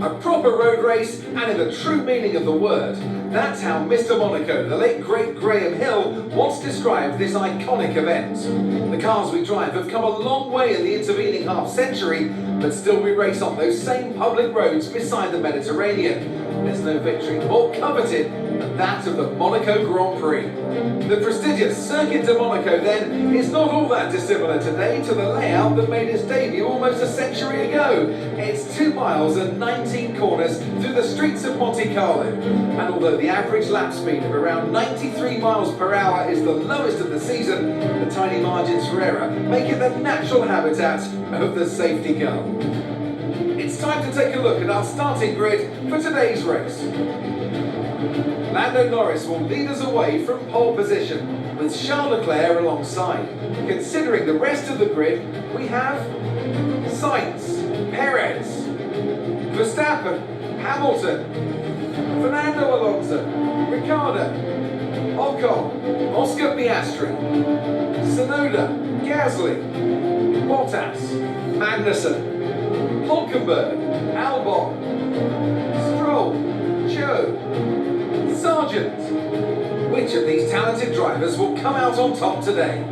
A proper road race, and in the true meaning of the word. That's how Mr. Monaco, the late great Graham Hill, once described this iconic event. The cars we drive have come a long way in the intervening half-century, but still we race on those same public roads beside the Mediterranean. There's no victory more coveted than that of the Monaco Grand Prix. The prestigious Circuit de Monaco, then, is not all that dissimilar today to the layout that made its debut almost a century ago. It's 2 miles and 19 corners through the streets of Monte Carlo. And although the average lap speed of around 93 miles per hour is the lowest of the season, the tiny margins for error make it the natural habitat of the safety car. It's time to take a look at our starting grid for today's race. Lando Norris will lead us away from pole position, with Charles Leclerc alongside. Considering the rest of the grid, we have Sainz, Perez, Verstappen, Hamilton, Fernando Alonso, Ricciardo, Ocon, Oscar Piastri, Tsunoda, Gasly, Bottas, Magnussen, Hulkenberg, Albon, Stroll, Joe, Sargent. Which of these talented drivers will come out on top today?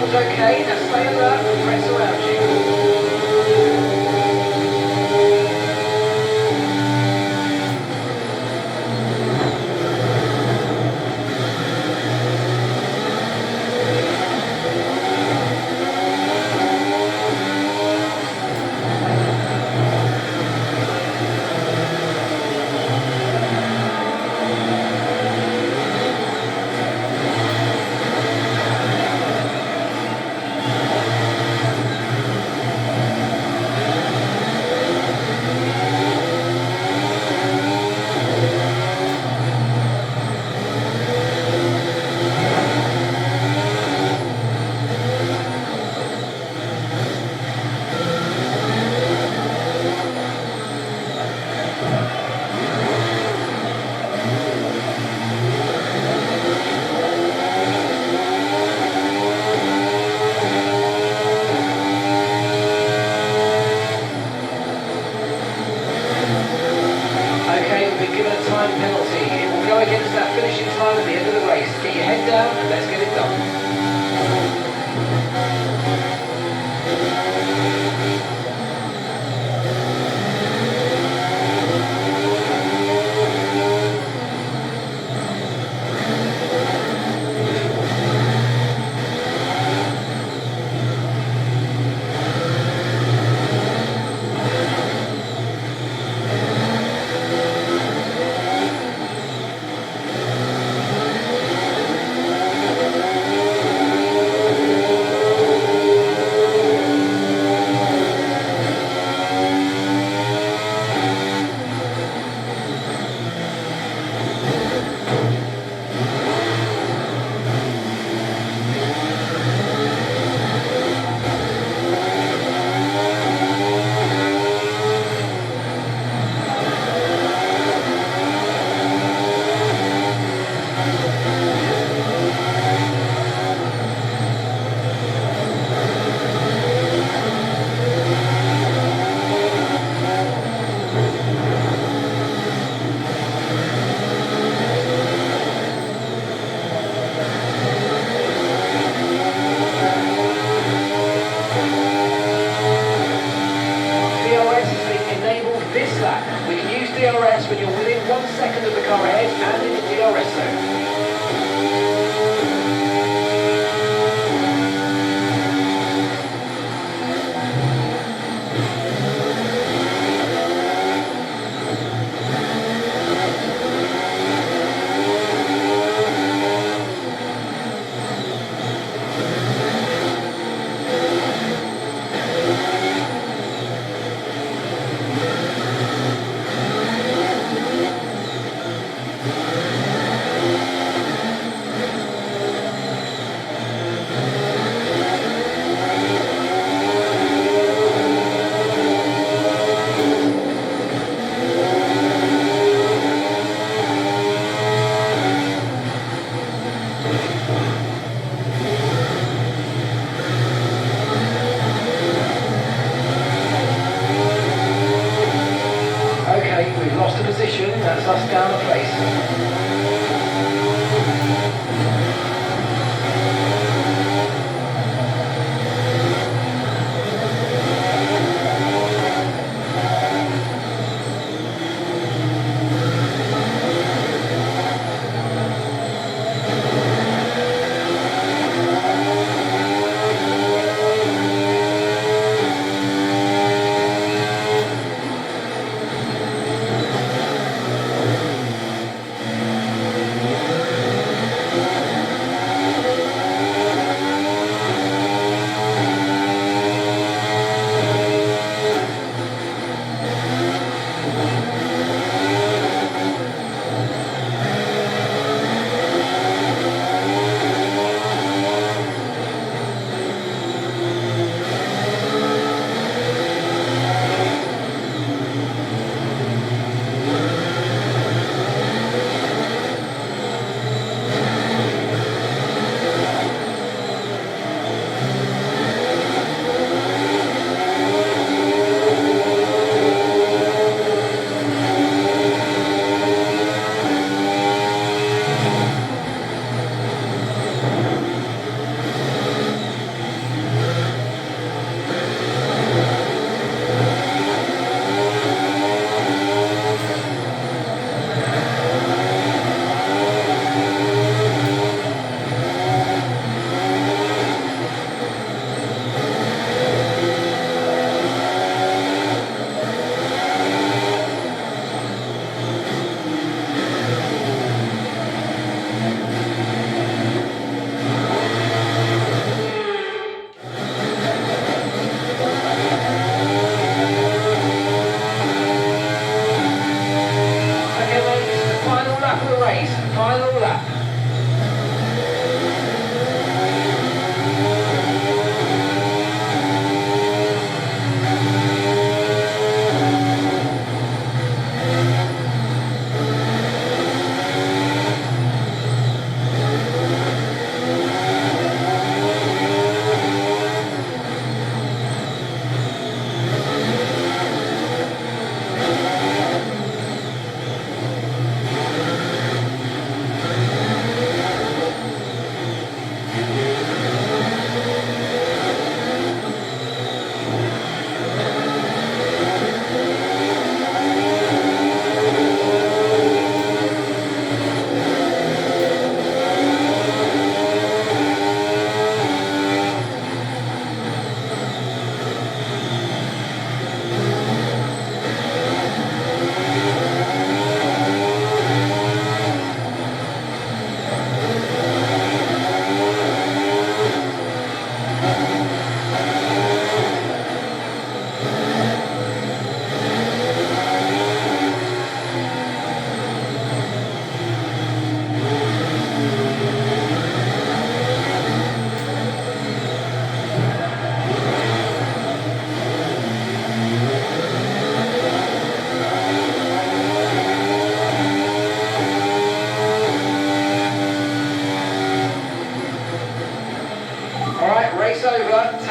Was okay, now stay alert and press around you. Against that finishing time at the end of the race. Get your head down and let's get it done.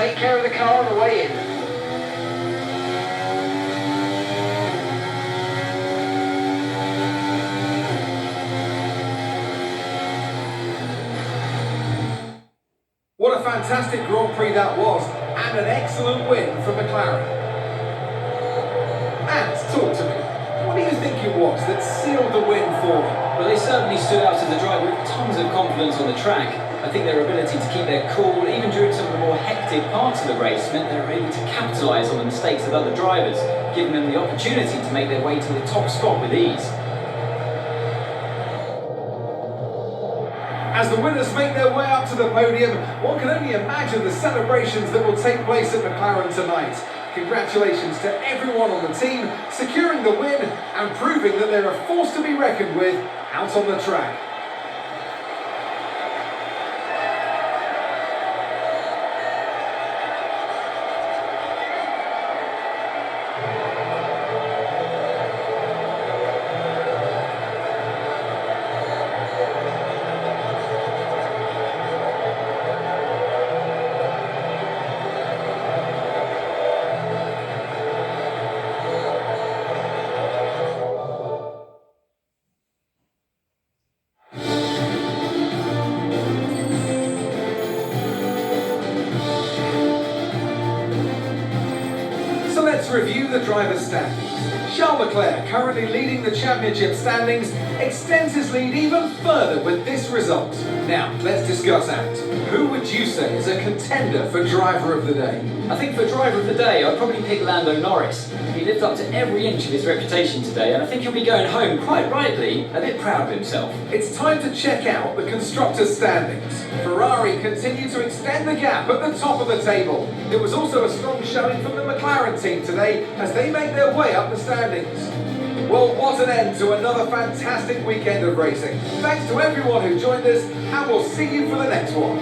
take care of the car on the way in. What a fantastic Grand Prix that was, and an excellent win from McLaren. And talk to me, what do you think it was that sealed the win for them? Well, they certainly stood out as a driver with tons of confidence on the track. I think their ability to keep their cool, even during some of the more hectic parts of the race, meant they were able to capitalise on the mistakes of other drivers, giving them the opportunity to make their way to the top spot with ease. As the winners make their way up to the podium, one can only imagine the celebrations that will take place at McLaren tonight. Congratulations to everyone on the team, securing the win and proving that they're a force to be reckoned with out on the track. Let's review the driver's standings. Charles Leclerc, currently leading the championship standings, extends his lead even further with this result. Now, let's discuss out. Who would you say is a contender for driver of the day? I think for driver of the day, I'd probably pick Lando Norris. He lived up to every inch of his reputation today, and I think he'll be going home, quite rightly, a bit proud of himself. It's time to check out the constructors' standings. Ferrari continue to extend the gap at the top of the table. It was also a strong showing from the McLaren team today as they make their way up the standings. Well, what an end to another fantastic weekend of racing. Thanks to everyone who joined us, and we'll see you for the next one.